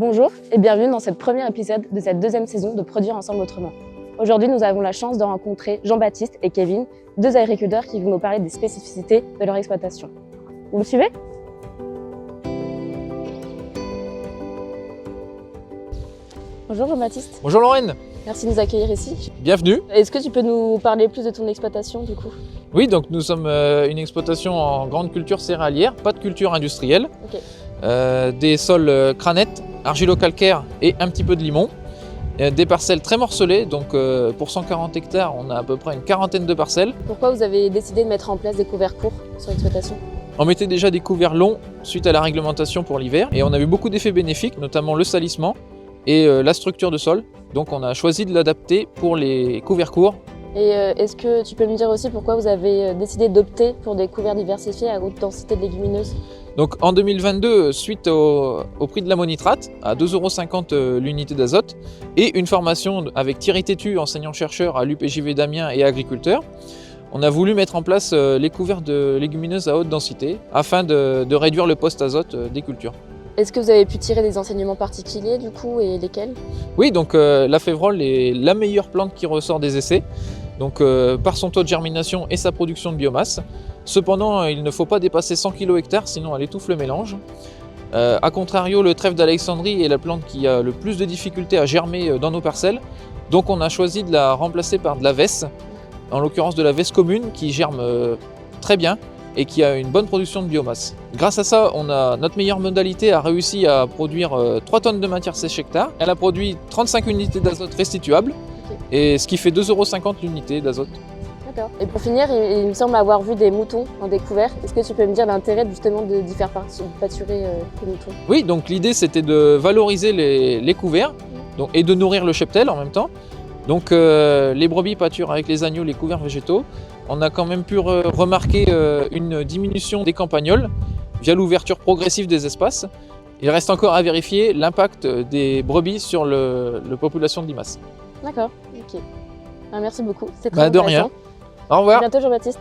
Bonjour et bienvenue dans ce premier épisode de cette deuxième saison de Produire ensemble autrement. Aujourd'hui, nous avons la chance de rencontrer Jean-Baptiste et Kevin, deux agriculteurs qui vont nous parler des spécificités de leur exploitation. Vous me suivez ? Bonjour Jean-Baptiste. Bonjour Lorraine. Merci de nous accueillir ici. Bienvenue. Est-ce que tu peux nous parler plus de ton exploitation du coup ? Oui, donc nous sommes une exploitation en grande culture céréalière, pas de culture industrielle. Ok. Des sols crânettes, argilo-calcaires et un petit peu de limon. Des parcelles très morcelées, donc pour 140 hectares, on a à peu près une quarantaine de parcelles. Pourquoi vous avez décidé de mettre en place des couverts courts sur l'exploitation ? On mettait déjà des couverts longs suite à la réglementation pour l'hiver et on a vu beaucoup d'effets bénéfiques, notamment le salissement et la structure de sol. Donc on a choisi de l'adapter pour les couverts courts. Et est-ce que tu peux me dire aussi pourquoi vous avez décidé d'opter pour des couverts diversifiés à haute densité de légumineuses ? Donc en 2022, suite au prix de l'ammonitrate, à 2,50 € l'unité d'azote, et une formation avec Thierry Tétu, enseignant-chercheur à l'UPJV d'Amiens et agriculteur, on a voulu mettre en place les couverts de légumineuses à haute densité afin de réduire le post-azote des cultures. Est-ce que vous avez pu tirer des enseignements particuliers du coup et lesquels ? Oui, donc la févrole est la meilleure plante qui ressort des essais, donc par son taux de germination et sa production de biomasse. Cependant, il ne faut pas dépasser 100 kg/hectare, sinon elle étouffe le mélange. A contrario, le trèfle d'Alexandrie est la plante qui a le plus de difficultés à germer dans nos parcelles. Donc on a choisi de la remplacer par de la vesse, en l'occurrence de la vesse commune qui germe très bien et qui a une bonne production de biomasse. Grâce à ça, notre meilleure modalité a réussi à produire 3 tonnes de matière sèche hectare. Elle a produit 35 unités d'azote restituables, et ce qui fait 2,50 € l'unité d'azote. D'accord. Et pour finir, il me semble avoir vu des moutons dans des couverts. Est-ce que tu peux me dire l'intérêt justement d'y faire pâturer les moutons ? Oui, donc l'idée c'était de valoriser les couverts et de nourrir le cheptel en même temps. Donc les brebis pâturent avec les agneaux les couverts végétaux. On a quand même pu remarquer une diminution des campagnols via l'ouverture progressive des espaces. Il reste encore à vérifier l'impact des brebis sur la population de limaces. D'accord, ok. Merci beaucoup, c'est très De intéressant. rien. Au revoir. À bientôt Jean-Baptiste.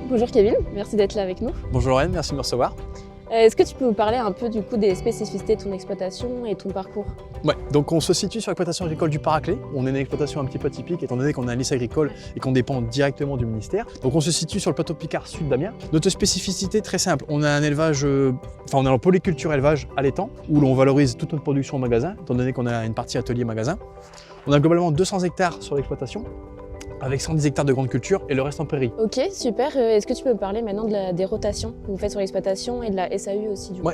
Bonjour Kevin, merci d'être là avec nous. Bonjour Lorraine, merci de me recevoir. Est-ce que tu peux nous parler un peu du coup des spécificités de ton exploitation et ton parcours ? Ouais, donc on se situe sur l'exploitation agricole du Paraclet. On est une exploitation un petit peu atypique étant donné qu'on a un lycée agricole et qu'on dépend directement du ministère. Donc on se situe sur le plateau Picard sud d'Amiens. Notre spécificité très simple, on a un élevage, on a un polyculture élevage allaitant où l'on valorise toute notre production en magasin, étant donné qu'on a une partie atelier magasin. On a globalement 200 hectares sur l'exploitation, avec 110 hectares de grande culture et le reste en prairie. Ok, super. Est-ce que tu peux me parler maintenant des rotations que vous faites sur l'exploitation et de la SAU aussi du coup ?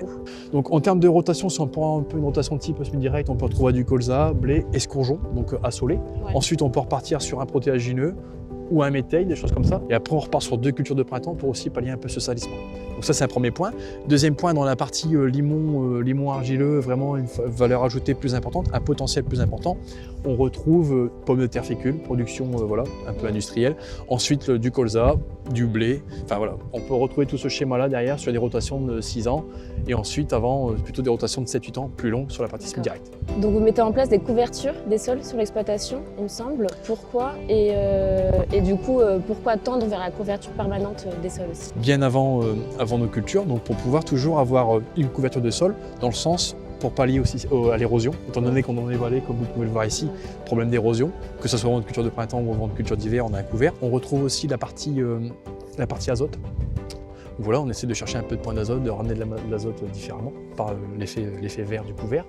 Donc en termes de rotation, si on prend un peu une rotation type semi-direct, on peut retrouver du colza, blé, escourgeon, donc assolé. Ouais. Ensuite on peut repartir sur un protéagineux ou un métail, des choses comme ça. Et après on repart sur 2 cultures de printemps pour aussi pallier un peu ce salissement. Donc ça c'est un premier point. Deuxième point, dans la partie limon argileux, vraiment une valeur ajoutée plus importante, un potentiel plus important. On retrouve pommes de terre fécule, production un peu industrielle. Ensuite du colza, du blé. Enfin voilà, on peut retrouver tout ce schéma-là derrière sur des rotations de 6 ans. Et ensuite avant plutôt des rotations de 7-8 ans plus longues sur la partie semi-directe. Donc vous mettez en place des couvertures des sols sur l'exploitation, il me semble. Pourquoi et du coup, pourquoi tendre vers la couverture permanente des sols aussi ? Bien avant nos cultures, donc pour pouvoir toujours avoir une couverture de sol dans le sens pour pallier aussi à l'érosion, étant donné qu'on est dans les vallées, comme vous pouvez le voir ici, problème d'érosion, que ce soit en culture de printemps ou en culture d'hiver, on a un couvert. On retrouve aussi la partie azote. Donc voilà, on essaie de chercher un peu de points d'azote, de ramener de l'azote différemment par l'effet vert du couvert.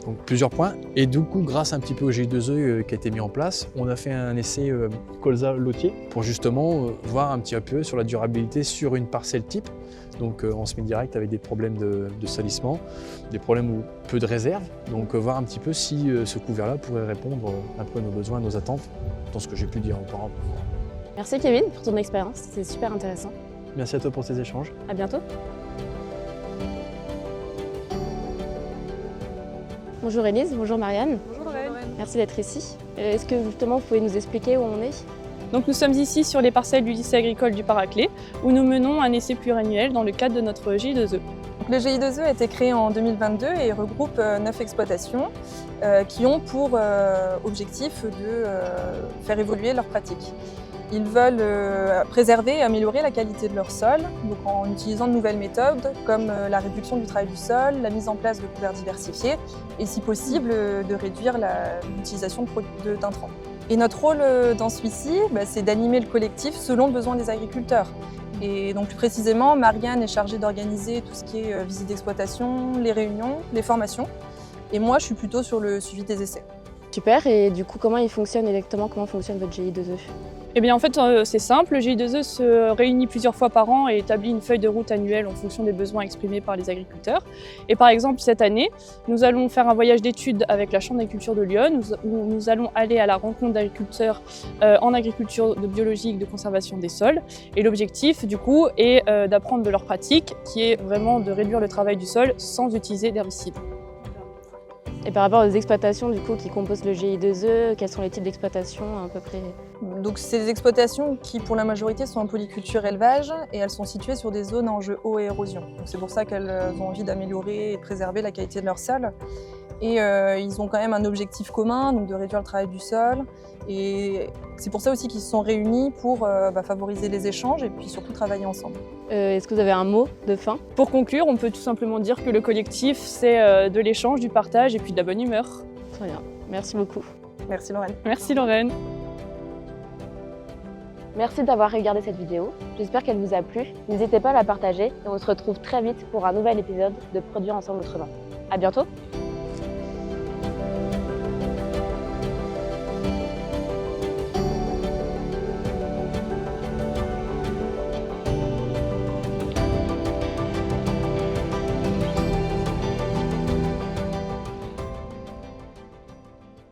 Donc plusieurs points. Et du coup, grâce un petit peu au GI2E qui a été mis en place, on a fait un essai colza lotier pour justement voir un petit peu sur la durabilité sur une parcelle type. Donc en semi-direct avec des problèmes de salissement, des problèmes ou peu de réserve. Donc voir un petit peu si ce couvert-là pourrait répondre un peu à nos besoins, à nos attentes, dans ce que j'ai pu dire auparavant. Merci Kevin pour ton expérience, c'est super intéressant. Merci à toi pour ces échanges. À bientôt. Bonjour Élise, bonjour Marianne. Bonjour Lorraine. Merci d'être ici. Est-ce que justement vous pouvez nous expliquer où on est ? Donc nous sommes ici sur les parcelles du lycée agricole du Paraclet où nous menons un essai pluriannuel dans le cadre de notre GI2E. Le GI2E a été créé en 2022 et regroupe 9 exploitations qui ont pour objectif de faire évoluer leurs pratiques. Ils veulent préserver et améliorer la qualité de leur sol, donc en utilisant de nouvelles méthodes comme la réduction du travail du sol, la mise en place de couverts diversifiés et si possible de réduire l'utilisation d'intrants. Et notre rôle dans celui-ci, c'est d'animer le collectif selon le besoin des agriculteurs. Et donc plus précisément, Marianne est chargée d'organiser tout ce qui est visite d'exploitation, les réunions, les formations. Et moi, je suis plutôt sur le suivi des essais. Super, et du coup, comment il fonctionne exactement? Comment fonctionne votre GI2E? Eh bien en fait c'est simple, le GI2E se réunit plusieurs fois par an et établit une feuille de route annuelle en fonction des besoins exprimés par les agriculteurs. Et par exemple cette année, nous allons faire un voyage d'études avec la Chambre d'agriculture de Lyon où nous allons aller à la rencontre d'agriculteurs en agriculture biologique de conservation des sols. Et l'objectif du coup est d'apprendre de leurs pratiques qui est vraiment de réduire le travail du sol sans utiliser d'herbicides. Et par rapport aux exploitations du coup, qui composent le GI2E, quels sont les types d'exploitations à peu près? Donc c'est des exploitations qui pour la majorité sont en polyculture élevage et elles sont situées sur des zones à enjeux eau et érosion. C'est pour ça qu'elles ont envie d'améliorer et de préserver la qualité de leur sol. Et ils ont quand même un objectif commun, donc de réduire le travail du sol. Et c'est pour ça aussi qu'ils se sont réunis pour favoriser les échanges et puis surtout travailler ensemble. Est-ce que vous avez un mot de fin? Pour conclure, on peut tout simplement dire que le collectif, c'est de l'échange, du partage et puis de la bonne humeur. Très bien, merci beaucoup. Merci Lorraine. Merci Lorraine. Merci d'avoir regardé cette vidéo, j'espère qu'elle vous a plu. N'hésitez pas à la partager et on se retrouve très vite pour un nouvel épisode de Produire ensemble autrement. À bientôt!